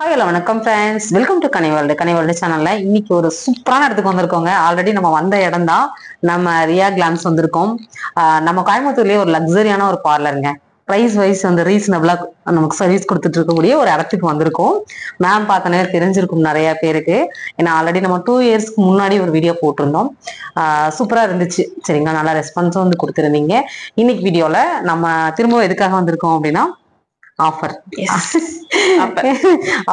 Hi hello வணக்கம் friends, welcome to கனிவேல்டு சேனல்ல இன்னைக்கு ஒரு சூப்பரான இடத்துக்கு வந்திருக்கோங்க. ஆல்ரெடி நம்ம வந்த இடம் தான் நம்ம ரியா கிளாம்ஸ் வந்திருக்கோம். நம்ம கோயம்புத்தூர்லயே ஒரு லக்ஸரியான ஒரு பார்லருங்க. ப்ரைஸ் வைஸ் வந்து ரீசனபிளா நமக்கு சர்வீஸ் கொடுத்துட்டு இருக்கக்கூடிய ஒரு இடத்துக்கு வந்திருக்கோம். மேம் பார்த்தனே தெரிஞ்சிருக்கும் நிறைய பேருக்கு. ஏன்னா ஆல்ரெடி நம்ம 2 இயர்ஸ்க்கு முன்னாடி ஒரு வீடியோ போட்டிருந்தோம். சூப்பரா இருந்துச்சு. சரிங்களா, நல்லா ரெஸ்பான்ஸும் வந்து கொடுத்துருந்தீங்க. இன்னைக்கு வீடியோல நம்ம திரும்ப எதுக்காக வந்திருக்கோம் அப்படின்னா ஆஃபர்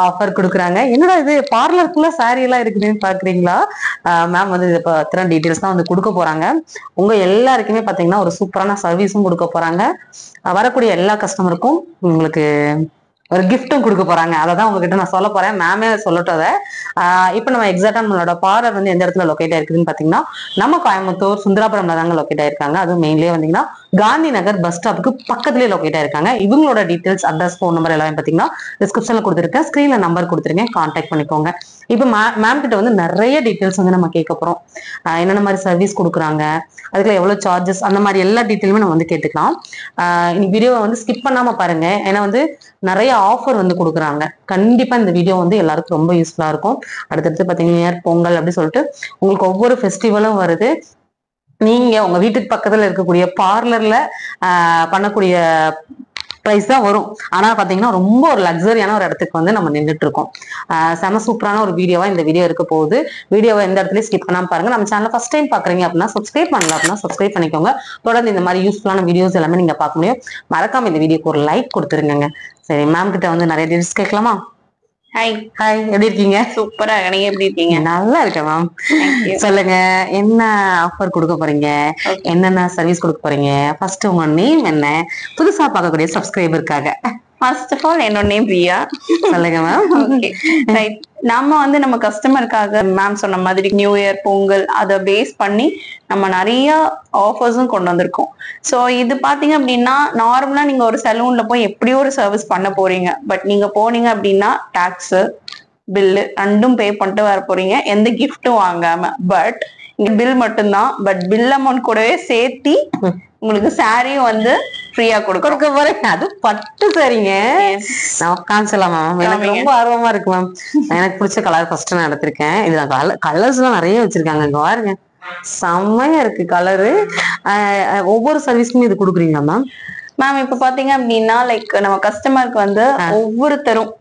ஆஃபர் கொடுக்குறாங்க. என்னடா இது பார்லருக்குள்ள சாரி எல்லாம் இருக்குதுன்னு பாக்குறீங்களா? மேம் வந்து இப்போ எத்தனை டீட்டெயில்ஸ் தான் வந்து கொடுக்க போறாங்க. உங்க எல்லாருக்குமே பாத்தீங்கன்னா ஒரு சூப்பரான சர்வீஸும் கொடுக்க போறாங்க. வரக்கூடிய எல்லா கஸ்டமருக்கும் உங்களுக்கு ஒரு கிஃப்ட்டும் கொடுக்க போறாங்க. அதை தான் உங்ககிட்ட நான் சொல்ல போறேன். மேமே சொல்லட்டும் அதை. இப்போ நம்ம எக்ஸாக்டா நம்மளோட பார்லர் வந்து எந்த இடத்துல லொக்கேட் ஆயிருக்குதுன்னு பாத்தீங்கன்னா நம்ம கோயம்புத்தூர் சுந்தராபுரம்ல தாங்க லொக்கேட் ஆயிருக்காங்க. அதுவும் மெயின்லேயே வந்தீங்கன்னா காந்தி நகர் பஸ் ஸ்டாப்புக்கு பக்கத்துலேயே லொக்கேட் ஆயிருக்காங்க. இவங்களோட டீடைல்ஸ், அட்ரஸ், ஃபோன் நம்பர் எல்லாமே பாத்தீங்கன்னா டிஸ்கிரிப்ஷன்ல கொடுத்துருக்கேன். ஸ்கிரீன்ல நம்பர் கொடுத்துருக்கேன், கான்டாக்ட் பண்ணிக்கோங்க. இப்போ மேம் கிட்ட வந்து நிறைய டீடைல்ஸ் வந்து நம்ம கேட்க போறோம். என்னென்ன மாதிரி சர்வீஸ் கொடுக்குறாங்க, அதுக்குள்ள எவ்வளவு சார்ஜஸ், அந்த மாதிரி எல்லா டீட்டெயிலுமே நம்ம வந்து கேட்டுக்கலாம். இன்னைக்கு வீடியோவை வந்து ஸ்கிப் பண்ணாம பாருங்க. ஏன்னா வந்து நிறைய ஆஃபர் வந்து கொடுக்குறாங்க. கண்டிப்பா இந்த வீடியோ வந்து எல்லாருக்கும் ரொம்ப யூஸ்ஃபுல்லா இருக்கும். அடுத்தடுத்து பாத்தீங்கன்னா பொங்கல் அப்படி சொல்லிட்டு உங்களுக்கு ஒவ்வொரு ஃபெஸ்டிவலும் வருது. நீங்க உங்க வீட்டுக்கு பக்கத்துல இருக்கக்கூடிய பார்லர்ல பண்ணக்கூடிய பிரைஸ் தான் வரும். ஆனா பாத்தீங்கன்னா ரொம்ப ஒரு லக்ஸரியான ஒரு இடத்துக்கு வந்து நம்ம நின்றுட்டு இருக்கோம். செம சூப்பரான ஒரு வீடியோவா இந்த வீடியோ இருக்க போகுது. வீடியோவை எந்த இடத்துலயும் ஸ்கிப் பண்ணாம பாருங்க. நம்ம சேனல் ஃபர்ஸ்ட் டைம் பாக்குறீங்க அப்படின்னா சப்ஸ்கிரைப் பண்ணல அப்படின்னா சப்ஸ்கிரைப் பண்ணிக்கோங்க. தொடர்ந்து இந்த மாதிரி யூஸ்ஃபுல்லான வீடியோஸ் எல்லாமே நீங்க பார்க்க முடியும். மறக்காம இந்த வீடியோக்கு ஒரு லைக் கொடுத்துருங்க. சரி, மேம் கிட்ட வந்து நிறைய டீடைல்ஸ் கேட்கலாமா? ஹாய் ஹாய், எப்படி இருக்கீங்க? சூப்பரா, நீங்க எப்படி இருக்கீங்க? நல்லா இருக்கேன் மேம். சொல்லுங்க, என்ன ஆஃபர் கொடுக்க போறீங்க, என்னென்ன சர்வீஸ் கொடுக்க போறீங்க? ஃபர்ஸ்ட் உங்க நேம் என்ன, புதுசா பார்க்கக்கூடிய சப்ஸ்கிரைபருக்காக? ஃபர்ஸ்ட் ஆஃப் ஆல் என்னோட நேம் பிரியா. சொல்லுங்க மேம். Okay, right. நம்ம வந்து நம்ம கஸ்டமருக்காக மேம் சொன்ன மாதிரி நியூ இயர், பொங்கல் அதை பேஸ் பண்ணி நம்ம நிறைய ஆஃபர்ஸும் கொண்டு வந்திருக்கோம். ஸோ இது பாத்தீங்க அப்படின்னா நார்மலா நீங்க ஒரு சலூன்ல போய் எப்படியோ ஒரு சர்வீஸ் பண்ண போறீங்க. பட் நீங்க போனீங்க அப்படின்னா டாக்ஸ், பில்லு ரெண்டும் பே பண்ணிட்டு வர போறீங்க, எந்த கிஃப்டும் வாங்காம. பட் இங்க பில் மட்டும்தான். பட் பில் அமௌண்ட் கூடவே சேர்த்தி உங்களுக்கு சாரியும் வந்து ஃப்ரீயா கொடுக்க போறேன். அது பட்டு சரிங்க. நான் காமிச்சலாம் மேம். எனக்கு ரொம்ப ஆர்வமா இருக்கு மேம். எனக்கு பிடிச்ச கலர் ஃபர்ஸ்ட் நான் எடுத்திருக்கேன். இதுல கலர்ஸ் எல்லாம் நிறைய வச்சிருக்காங்க. இங்க பாருங்க, செம்மையா இருக்கு கலரு. ஒவ்வொரு சர்வீஸ்க்குமே இது கொடுக்குறீங்களா மேம்? மேம் இப்ப பாத்தீங்க அப்படின்னா லைக் நம்ம கஸ்டமருக்கு வந்து ஒவ்வொருத்தரும்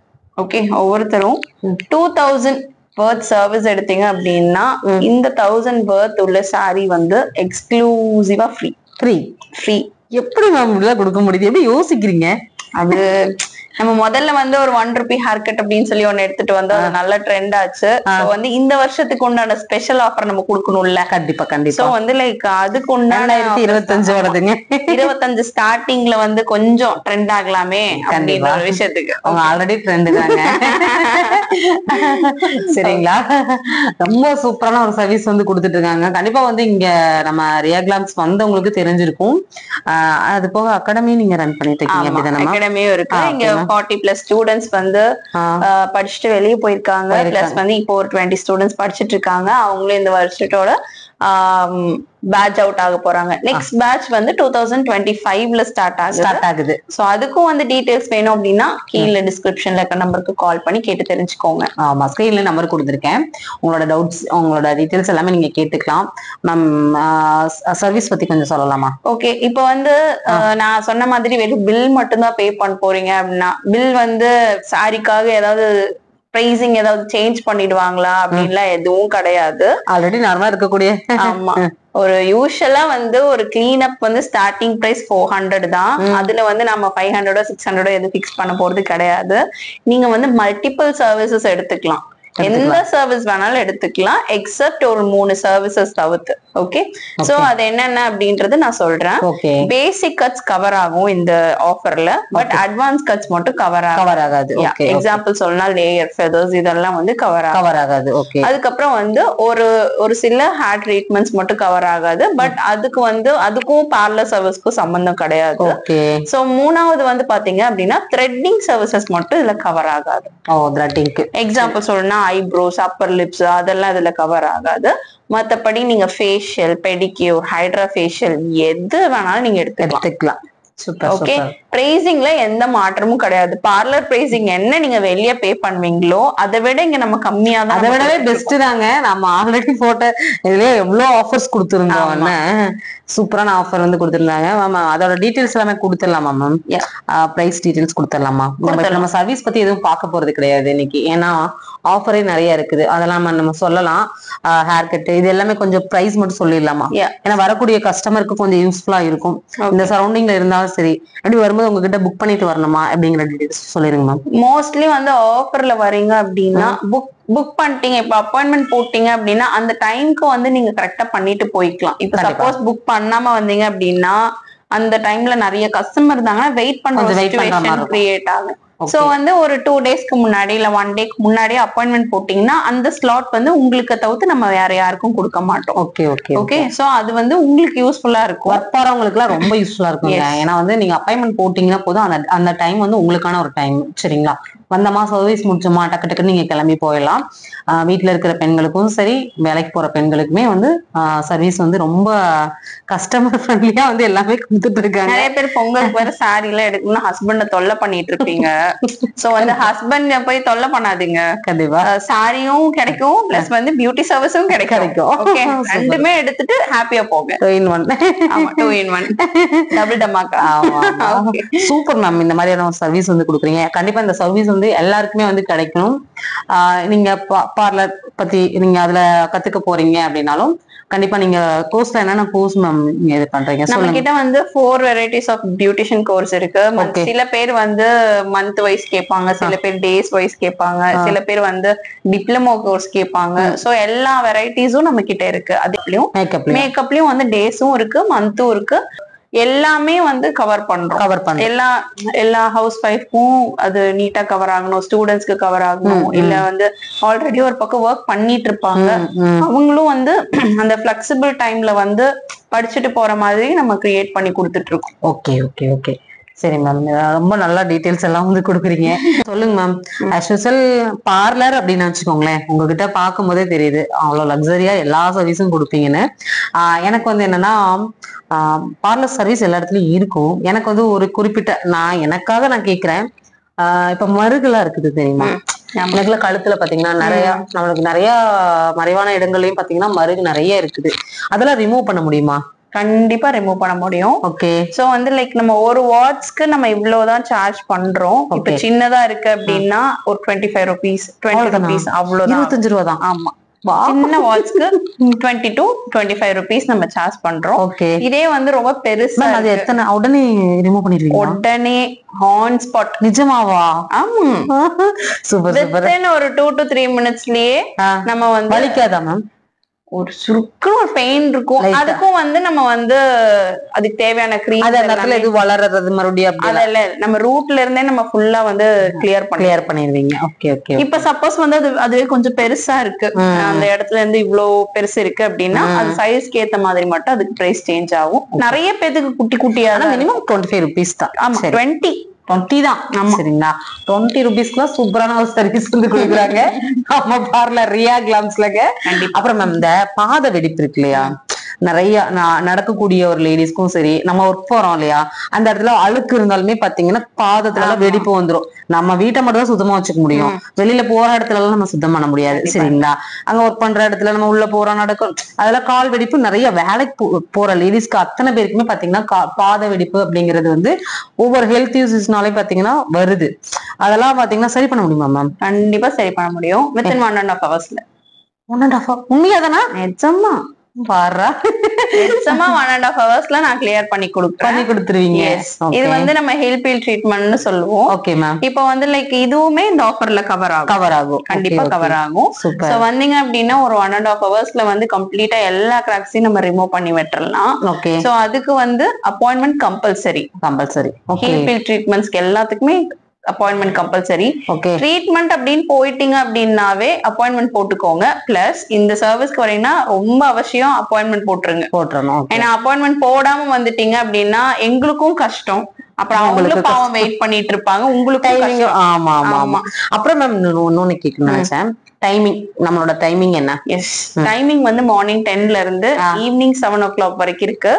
2000 worth சர்வீஸ் எடுத்தீங்க அப்படின்னா இந்த 1000 worth உள்ள சாரி வந்து எக்ஸ்க்ளூசிவா ஃப்ரீ. எப்படி மேம் இதெல்லாம் கொடுக்க முடியுது? எப்படி யோசிக்கிறீங்க? அது நம்ம முதல்ல வந்து ஒரு 1 rupee ஹேர் கட் அப்படின்னு சொல்லி ஒண்ணு எடுத்துட்டு வந்து அது நல்ல ட்ரெண்ட் ஆச்சு. வந்து இந்த வருஷத்துக்கு உண்டான ஸ்பெஷல் ஆஃபர் நம்ம கொடுக்கணும்ல. கண்டிப்பா. சோ வந்து லைக் அதுக்கு உண்டான 25 ஸ்டார்டிங்ல வந்து கொஞ்சம் ட்ரெண்ட் ஆகலாமே அப்படின்ற ஒரு விஷயத்துக்கு ஆல்ரெடி ட்ரெண்ட் தாங்க. சரிங்களா, ரொம்ப சூப்பரான ஒரு சர்வீஸ் வந்து கொடுத்துட்டு இருக்காங்க. கண்டிப்பா வந்து இங்க நம்ம ரியா கிளாம்ஸ் வந்தவங்களுக்கு தெரிஞ்சிருக்கும். அது போக அகாடமி நீங்க ரன் பண்ணிட்டு இருக்கீங்க. அகாடமியும் இருக்கு. இங்க 40+ ஸ்டூடெண்ட்ஸ் வந்து படிச்சுட்டு வெளியே போயிருக்காங்க. பிளஸ் வந்து இப்போ ஒரு 20 ஸ்டூடெண்ட்ஸ் படிச்சுட்டு இருக்காங்க. அவங்களும் இந்த வருஷத்தோட பேட்ச் அவுட் ஆக போறாங்க. நெக்ஸ்ட் பேட்ச் வந்து 2025ல ஸ்டார்ட் ஆகுது. சோ அதுக்கும் வந்து டீடைல்ஸ் வேணும் அப்படின்னா கீழே டிஸ்கிரிப்ஷன்ல இருக்க நம்பருக்கு கால் பண்ணி கேட்டு தெரிஞ்சுக்கோங்க. ஆமா, ஸ்கிரீன்ல நம்பர் கொடுத்துருக்கேன். உங்களோட டவுட்ஸ், உங்களோட டீடைல்ஸ் எல்லாமே நீங்க கேட்டுக்கலாம். மேம், சர்வீஸ் பத்தி கொஞ்சம் சொல்லலாமா? ஓகே, இப்போ வந்து நான் சொன்ன மாதிரி வெறும் பில் மட்டும்தான் பே பண்ண போறீங்க அப்படின்னா, பில் வந்து சாரிக்காக ஏதாவது பிரைசிங் ஏதாவது சேஞ்ச் பண்ணிடுவாங்களா அப்படின்லாம் எதுவும் கிடையாது. ஆல்ரெடி நார்மலா இருக்கக்கூடிய. ஆமா, ஒரு யூஷுவலா வந்து ஒரு கிளீன் அப் வந்து ஸ்டார்டிங் பிரைஸ் 400 தான். அதுல வந்து நம்ம 500 600 எதுவும் பிக்ஸ் பண்ண போறது கிடையாது. நீங்க வந்து மல்டிபிள் சர்வீசஸ் எடுத்துக்கலாம். எந்த சர்வீஸ் வேணாலும் எடுத்துக்கலாம், எக்ஸப்ட் ஒரு 3 சர்வீசஸ் தவிர்த்து. ஓகே, சோ அது என்னென்ன அப்படின்றது நான் சொல்றேன். பேசிக் கட்ஸ் கவர் ஆகும் இந்த ஆஃபர்ல. பட் அட்வான்ஸ் கட்ஸ் மட்டும் கவர் ஆகாது. எக்ஸாம்பிள் சொன்னா லேயர், ஃபெதர்ஸ் இதெல்லாம் வந்து கவர் ஆகாது. அதுக்கப்புறம் வந்து ஒரு சில ஹேர் ட்ரீட்மெண்ட்ஸ் மட்டும் கவர் ஆகாது. பட் அதுக்கு வந்து அதுக்கும் பார்லர் சர்வீஸ்க்கும் சம்பந்தம் கிடையாது. சோ மூணாவது வந்து பாத்தீங்க அப்படின்னா த்ரெட்டிங் சர்வீசஸ் மட்டும் இதுல கவர் ஆகாது. எக்ஸாம்பிள் சொல்லணும்னா ஐப்ரோஸ், அப்பர் லிப்ஸ் அதெல்லாம் இதுல கவர் ஆகாது. மத்தபடி நீங்க ஃபேஷியல், பெடிக்யூர், ஹைட்ரா ஃபேஷியல் எது வேணாலும் நீங்க எடுத்துக்கலாம். Super okay, super. பிரைசிங்ல எந்த மாற்றமும் கிடையாது. பார்லர் பிரைசிங் என்ன நீங்க வெளிய பே பண்ணுவீங்களோ அதை விட இங்க நம்ம கம்மியா தான். அதை விடவே பெஸ்ட் தாங்க. நம்ம ஆல்ரெடி போட்ட இதுலயே எவ்வளவு ஆஃபர்ஸ் கொடுத்துருந்தோம். சூப்பரான ஆஃபர் வந்து கொடுத்துருந்தாங்க மேம். அதோட டீடைல்ஸ் எல்லாமே கொடுத்துடலாமா மேம்? பிரைஸ் டீடைல்ஸ் கொடுத்துடலாமா? நம்ம சர்வீஸ் பத்தி எதுவும் பார்க்க போறது கிடையாது இன்னைக்கு, ஏன்னா ஆஃபரே நிறைய இருக்குது. அதெல்லாம் நம்ம சொல்லலாம். ஹேர் கட் இது எல்லாமே கொஞ்சம் பிரைஸ் மட்டும் சொல்லிடலாமா? ஏன்னா வரக்கூடிய கஸ்டமருக்கு கொஞ்சம் யூஸ்ஃபுல்லா இருக்கும். இந்த சரௌண்டிங்ல இருந்தாலும் சரி, அப்படி வரும்போது உங்ககிட்ட புக் பண்ணிட்டு வரணுமா அப்படிங்கிற டீடைல்ஸ் சொல்லிருங்க மேம். மோஸ்ட்லி வந்து ஆஃபர்ல வரீங்க அப்படின்னா புக் பண்ணிட்டீங்க, இப்ப அப்பாயின்மெண்ட் போட்டீங்க அப்படின்னா அந்த டைம்க்கு வந்து நீங்க கரெக்டா பண்ணிட்டு போய்க்கலாம். இப்ப சப்போஸ் புக் பண்ணாம வந்தீங்க அப்படின்னா அந்த டைம்ல நிறைய கஸ்டமர் இருந்தாங்கன்னா வெயிட் பண்ற கிரியேட் ஆகும். சோ வந்து ஒரு 2 டேஸ்க்கு முன்னாடி இல்ல 1 டேக்கு முன்னாடியே அப்பாயின்மெண்ட் போட்டீங்கன்னா அந்த ஸ்லாட் வந்து உங்களுக்கு தவிர்த்து நம்ம வேற யாருக்கும் கொடுக்க மாட்டோம். Okay okay okay. சோ அது வந்து உங்களுக்கு யூஸ்ஃபுல்லா இருக்கும். ஒர்க் போறவங்களுக்கு எல்லாம் ரொம்ப யூஸ்ஃபுல்லா இருக்கும். ஏன்னா வந்து நீங்க அப்பாயின்மெண்ட் போட்டீங்கன்னா போதும், அந்த டைம் வந்து உங்களுக்கான ஒரு டைம். சரிங்களா? வந்தமா சர்வீஸ் முடிச்சோமா டக்கு டக்குன்னு நீங்க கிளம்பி போயிடலாம். வீட்டுல இருக்கிற பெண்களுக்கும் சரி, வேலைக்கு போற பெண்களுக்குமே வந்து சர்வீஸ் வந்து ரொம்ப கஸ்டமர் ஃப்ரெண்ட்லியா வந்து எல்லாமே கொடுத்துட்டு இருக்காங்க. நிறைய பேர் பொங்கலுக்கு வேற சாரி எல்லாம் எடுக்கணும்னு ஹஸ்பண்ட தொல்லை பண்ணிட்டு இருப்பீங்க. சோ வந்து ஹஸ்பண்ட் போய் தொல்லை பண்ணாதீங்க. கண்டிப்பா சாரியும் கிடைக்கும், பிளஸ் வந்து பியூட்டி சர்வீஸும் கிடைக்கும். ஓகே, ரெண்டுமே எடுத்துட்டு ஹாப்பியா போங்க. 2 in 1. ஆமா, 2 in 1 double dhamaka. Super ma'am. இந்த மாதிரியான ஒரு சர்வீஸ் வந்து கொடுக்குறீங்க. கண்டிப்பா இந்த சர்வீஸ் வந்து எல்லாருக்குமே வந்து கிடைக்கணும். நீங்க பார்லர் பத்தி நீங்க அதுல கத்துக்க போறீங்க அப்படின்னாலும் கண்டிப்பா நீங்க கோர்ஸ்ல என்னென்ன கோர்ஸ் மேம் நீங்க இது பண்றீங்க? நம்ம கிட்ட வந்து 4 வெரைட்டிஸ் ஆஃப் பியூட்டிஷியன் கோர்ஸ் இருக்கு. சில பேர் வந்து மந்த் வைஸ் கேட்பாங்க, சில பேர் டேஸ் வைஸ் கேட்பாங்க, சில பேர் வந்து டிப்ளமோ கோர்ஸ் கேட்பாங்க. சோ எல்லா வெரைட்டிஸும் நம்ம கிட்ட இருக்கு. அதுலயும் மேக்கப்லயும் வந்து டேஸும் இருக்கு, மந்த்தும் இருக்கு. எல்லாமே வந்து கவர் பண்றோம். எல்லா ஹவுஸ் ஒய்ஃப்க்கும் அது நீட்டா கவர் ஆகணும், ஸ்டூடெண்ட்ஸ்க்கு கவர் ஆகணும், இல்ல வந்து ஆல்ரெடி ஒரு பக்கம் ஒர்க் பண்ணிட்டு இருப்பாங்க அவங்களும் வந்து அந்த பிளெக்சிபிள் டைம்ல வந்து படிச்சுட்டு போற மாதிரி நம்ம கிரியேட் பண்ணி கொடுத்துட்டு இருக்கோம். Okay okay okay. சரி மேம், ரொம்ப நல்லா டீடைல்ஸ் எல்லாம் வந்து கொடுக்குறீங்க. சொல்லுங்க மேம். ஆஸ்யூசுவல் பார்லர் அப்படின்னு வச்சுக்கோங்களேன், உங்ககிட்ட பார்க்கும் போதே தெரியுது அவ்வளவு லக்ஸரியா எல்லா சர்வீஸும் கொடுப்பீங்கன்னு. எனக்கு வந்து என்னன்னா பார்லர் சர்வீஸ் எல்லா இடத்துலயும் இருக்கும். எனக்கு வந்து ஒரு குறிப்பிட்ட எனக்காக நான் கேக்குறேன். இப்ப மருகுலாம் இருக்குது தெரியுமா? எனக்குல கழுத்துல பாத்தீங்கன்னா நம்மளுக்கு நிறைய மறைவான இடங்கள்லயும் பாத்தீங்கன்னா மருகு நிறைய இருக்குது. அதெல்லாம் ரிமூவ் பண்ண முடியுமா? கண்டிப்பா ரிமூவ் பண்ண முடியும். ஓகே. சோ வந்து லைக் நம்ம ஒரு வாட்ஸ்க்கு நம்ம இவ்வளவுதான் சார்ஜ் பண்றோம். இப்ப சின்னதா இருக்கு அப்படின்னா ஒரு 25 rupees 20 rupees அவ்வளவுதான். 25 ரூபா தான். ஆமா, சின்ன வாட்ச்க்கு 20 to 25 rupees நம்ம சார்ஜ் பண்றோம். இதே வந்து ரொம்ப பெருசா அது எத்தனை உடனே ரிமூவ் பண்ணிடுவீங்க? உடனே ஆன் ஸ்பாட். நிஜமாவா? ஆமா, சூப்பர் சூப்பர். ஒரு 2 to 3 minutesலயே நம்ம வந்து. வலிக்காதா மேம்? ஒரு சுருக்கு ஒரு பெயின் இருக்கும். அதுக்கும் வந்து நம்ம வந்து அதுக்கு தேவையான கிரீம் இது வளர்றது மறுபடியும் அதெல்லாம் நம்ம ரூட்ல இருந்தே நம்ம ஃபுல்லா வந்து கிளியர் பண்ணிடுவீங்க. Okay okay. இப்ப சப்போஸ் வந்து அதுவே கொஞ்சம் பெருசா இருக்கு, அந்த இடத்துல இருந்து இவ்வளவு பெருசு இருக்கு அப்படின்னா அது சைஸ்க்கு ஏத்த மாதிரி மட்டும் அதுக்கு பிரைஸ் சேஞ்ச் ஆகும். நிறைய பேருக்கு குட்டி குட்டியா மினிமம் 25 rupees தான். ஆமா, 20 தான். சரிங்களா? 20 rupeesக்குலாம் சூப்பரான ஒரு சர்வீஸ் வந்து கொடுக்குறாங்க நம்ம பார்லர் ரியா கிளாம்ஸ்லங்க. அப்புறம் மேம் இந்த பாத வெடிப்பு இருக்கு இல்லையா, நிறைய நடக்கக்கூடிய ஒரு லேடிஸ்க்கும் சரி, நம்ம ஒர்க் போறோம் இல்லையா, அந்த இடத்துல அழுக்கு இருந்தாலுமே பாத்தீங்கன்னா பாதத்துல எல்லாம் வெடிப்பு வந்துரும். நம்ம வீட்டை மட்டும் தான் சுத்தமா வச்சுக்க முடியும், வெளியில போற இடத்துல எல்லாம் நம்ம சுத்தம் பண்ண முடியாது. சரிங்களா? அங்க ஒர்க் பண்ற இடத்துல நம்ம உள்ள போறோம் நடக்கும், அதெல்லாம் கால் வெடிப்பு நிறைய. வேலைக்கு போற லேடிஸ்க்கு அத்தனை பேருக்குமே பாத்தீங்கன்னா பாத வெடிப்பு அப்படிங்கிறது வந்து ஒவ்வொரு ஹெல்த் யூசஸ்னாலே பாத்தீங்கன்னா வருது. அதெல்லாம் பாத்தீங்கன்னா சரி பண்ண முடியுமா மேம்? கண்டிப்பா சரி பண்ண முடியும். Within 1.5 hours. 1.5 hours? உண்மையாதானா? நிஜமா பாரா. 1.5 hours நான் கிளியர் பண்ணி கொடுத்துருவீங்க. இது வந்து நம்ம ஹெல் பீல் ட்ரீட்மெண்ட்னு சொல்லுவோம். Okay ma'am. இப்போ வந்து லைக் இதுவுமே இந்த ஆஃபர்ல கவர் ஆகும். கண்டிப்பா கவர் ஆகும். சோ வந்தீங்க அப்படின்னா ஒரு 1.5 hours வந்து கம்ப்ளீட்டா எல்லா கிராக்ஸையும் நம்ம ரிமூவ் பண்ணி விட்டுறலாம். ஓகே. சோ அதுக்கு வந்து அப்பாயின்மெண்ட் கம்பல்சரி. ஹெல் பீல் ட்ரீட்மெண்ட்ஸ்க்கு எல்லாத்துக்குமே அப்பாயின்மெண்ட் கம்பல்சரி. ட்ரீட்மெண்ட் அப்படின்னு போயிட்டீங்க அப்படின்னாவே அப்பாயின்மெண்ட் போட்டுக்கோங்க. பிளஸ் இந்த சர்வீஸ்க்கு வரீங்கன்னா ரொம்ப அவசியம் அப்பாயின்மெண்ட் போட்டுருங்க. ஏன்னா அப்பாயின்மெண்ட் போடாம வந்துட்டீங்க அப்படின்னா எங்களுக்கும் கஷ்டம், அப்புறம் அவங்களுக்கு பாவம் வெயிட் பண்ணிட்டு இருப்பாங்க, உங்களுக்கு. ஆமா ஆமா ஆமா. அப்புறம் மேம் இன்னொன்னு கேட்கணும்னு நினைச்சேன், டைமிங், நம்மளோட டைமிங் என்ன? டைமிங் வந்து மார்னிங் 10 இருந்து ஈவினிங் 7 o'clock வரைக்கும் இருக்கு.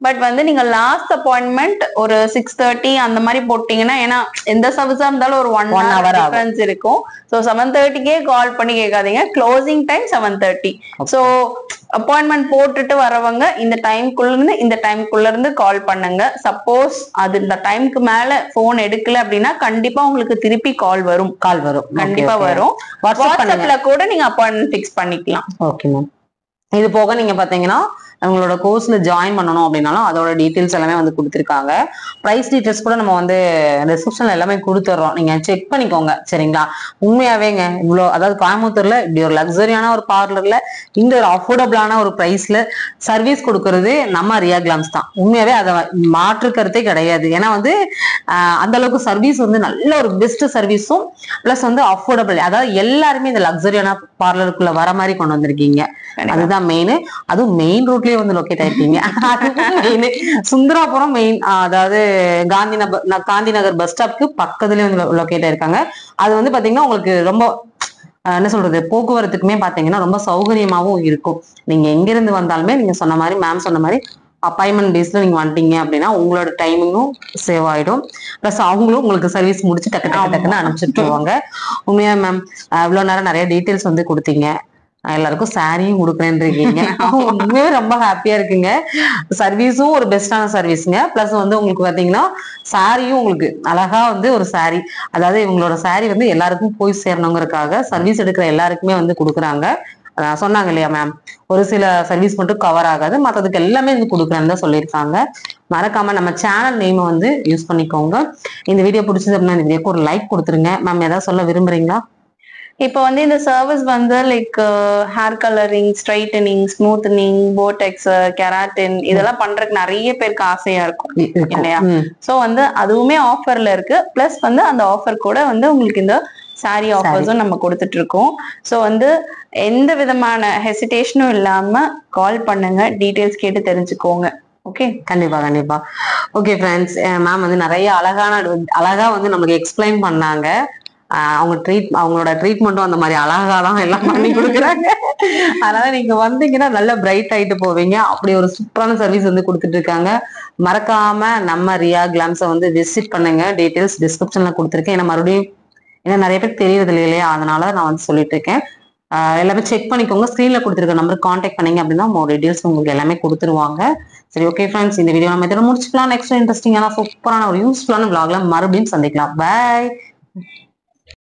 பட் வந்து நீங்க லாஸ்ட் அப்பாயின்மெண்ட் ஒரு 6:30 அந்த மாதிரி போட்டீங்கன்னா, ஏன்னா எந்த சர்வீஸா இருந்தாலும் ஒரு 1 1 hour hour ஆகும். டிஃபரன்ஸ் இருக்கும். ஸோ 7:30க்கே கால் பண்ணி கேட்காதீங்க. Closing time 7:30. ஸோ அப்பாயின்மெண்ட் போட்டுட்டு வரவங்க இந்த டைம்குள்ள இருந்து கால் பண்ணுங்க. சப்போஸ் அது இந்த டைம்க்கு மேல போன் எடுக்கல அப்படின்னா கண்டிப்பா உங்களுக்கு திருப்பி கால் வரும். கண்டிப்பா வரும். வாட்ஸ்அப்ல கூட நீங்க அப்பாயின்மெண்ட் ஃபிக்ஸ் பண்ணிக்கலாம். Okay ma'am. இது போக நீங்க பாத்தீங்கன்னா உங்களோட கோர்ஸ்ல ஜாயின் பண்ணணும் அப்படின்னாலும் அதோட டீடைல்ஸ் எல்லாமே வந்து கொடுத்துருக்காங்க. பிரைஸ் டீடைல்ஸ் கூட நம்ம வந்து டிஸ்கிரிப்ஷன்ல எல்லாமே கொடுத்துட்றோம். நீங்க செக் பண்ணிக்கோங்க சரிங்களா. உண்மையாவேங்க இவ்வளோ, அதாவது கோயம்புத்தூர்ல இப்படி ஒரு லக்ஸரியான ஒரு பார்லர்ல இந்த ஒரு அஃபோர்டபுளான ஒரு பிரைஸ்ல சர்வீஸ் கொடுக்கறது நம்ம ரியா கிளாம்ஸ் தான். உண்மையாவே அதை மாற்று கருத்தே கிடையாது. ஏன்னா வந்து அந்த அளவுக்கு சர்வீஸ் வந்து நல்ல ஒரு பெஸ்ட் சர்வீஸும் பிளஸ் வந்து அஃபோர்டபுள், அதாவது எல்லாருமே இந்த லக்ஸரியான பார்லருக்குள்ள வர மாதிரி கொண்டு வந்திருக்கீங்க. அதுதான் மெயின். அதுவும் மெயின் ரோட்லயே வந்து லொக்கேட் ஆயிருக்கீங்க. சுந்தராபுரம் மெயின், அதாவது காந்தி நகர் பஸ் ஸ்டாப்க்கு பக்கத்துலயே வந்து லொக்கேட் ஆயிருக்காங்க. அது வந்து பாத்தீங்கன்னா உங்களுக்கு ரொம்ப என்ன சொல்றது, போக்குவரத்துக்குமே பாத்தீங்கன்னா ரொம்ப சௌகரியமாவும் இருக்கும். நீங்க எங்க இருந்து வந்தாலுமே நீங்க சொன்ன மாதிரி மேம் சொன்ன மாதிரி அப்பாயின்மெண்ட் பேஸ்ல நீங்க வந்துட்டீங்க அப்படின்னா உங்களோட டைமிங்கும் சேவ் ஆயிடும். பிளஸ் அவங்களும் உங்களுக்கு சர்வீஸ் முடிச்சு டக்குன்னு அனுப்பிச்சுட்டு போவாங்க. உண்மையா மேம் இவ்வளவு நேரம் நிறைய டீட்டெயில்ஸ் வந்து கொடுத்தீங்க. எல்லாருக்கும் சாரியும் கொடுக்குறேன்னு இருக்கீங்க. உண்மையே ரொம்ப ஹாப்பியா இருக்குங்க. சர்வீஸும் ஒரு பெஸ்டான சர்வீஸுங்க. பிளஸ் வந்து உங்களுக்கு பாத்தீங்கன்னா சாரியும் உங்களுக்கு அழகா வந்து ஒரு சாரி, அதாவது இவங்களோட சாரி வந்து எல்லாருக்கும் போய் சேரணுங்கிறதுக்காக சர்வீஸ் எடுக்கிற எல்லாருக்குமே வந்து கொடுக்குறாங்க. சொன்னாங்க இல்லையா மேம், ஒரு சில சர்வீஸ் மட்டும் கவர் ஆகாது, மற்றதுக்கு எல்லாமே வந்து கொடுக்குறேன்னு தான் சொல்லியிருக்காங்க. மறக்காம நம்ம சேனல் நேமை வந்து யூஸ் பண்ணிக்கோங்க. இந்த வீடியோ பிடிச்சது அப்படின்னா இந்த வீடியோக்கு ஒரு லைக் கொடுத்துருங்க. மேம் ஏதாவது சொல்ல விரும்புறீங்களா? இப்போ வந்து இந்த சர்வீஸ் வந்து like hair colouring, straightening, smoothing, botox, keratin இதெல்லாம் பண்றதுக்கு நிறைய பேருக்கு ஆசையா இருக்கும் இல்லையா. சோ வந்து அதுவுமே ஆஃபர்ல இருக்கு. பிளஸ் வந்து அந்த ஆஃபர் கூட வந்து உங்களுக்கு இந்த சாரி ஆஃபர்ஸும் நம்ம கொடுத்துட்டு இருக்கோம். ஸோ வந்து எந்த விதமான ஹெசிடேஷனும் இல்லாம கால் பண்ணுங்க, டீட்டெயில்ஸ் கேட்டு தெரிஞ்சுக்கோங்க. ஓகே, கண்டிப்பா. ஓகே ஃப்ரெண்ட்ஸ், மேம் வந்து நிறைய அழகா வந்து நமக்கு எக்ஸ்பிளைன் பண்ணாங்க. அவங்களோட ட்ரீட்மெண்ட்டும் அந்த மாதிரி அழகா தான் எல்லாம் பண்ணி கொடுக்குறாங்க. அதனால நீங்க வந்தீங்கன்னா நல்லா பிரைட் ஆயிட்டு போவீங்க. அப்படி ஒரு சூப்பரான சர்வீஸ் வந்து கொடுத்துட்டு இருக்காங்க. மறக்காம நம்ம ரியா கிளாம்ஸை வந்து விசிட் பண்ணுங்க. டீட்டெயில்ஸ் டிஸ்கிரிப்ஷன்ல கொடுத்துருக்கேன். ஏன்னா நிறைய பேருக்கு தெரியறது இல்லையா, அதனால நான் வந்து சொல்லிட்டு இருக்கேன். எல்லாமே செக் பண்ணிக்கோங்க. ஸ்கிரீன்ல கொடுத்துருக்க நம்பர் கான்டாக்ட் பண்ணீங்க அப்படின்னா மோர் டீடைல்ஸ் உங்களுக்கு எல்லாமே கொடுத்துருவாங்க. சரி, ஓகே ஃப்ரெண்ட்ஸ், இந்த வீடியோ நம்ம இதோட முடிச்சுக்கலாம். நெக்ஸ்ட் இன்ட்ரெஸ்டிங்கான சூப்பரான ஒரு யூஸ்ஃபுல்லான vlogல மறுபடியும் சந்திக்கலாம். பாய்.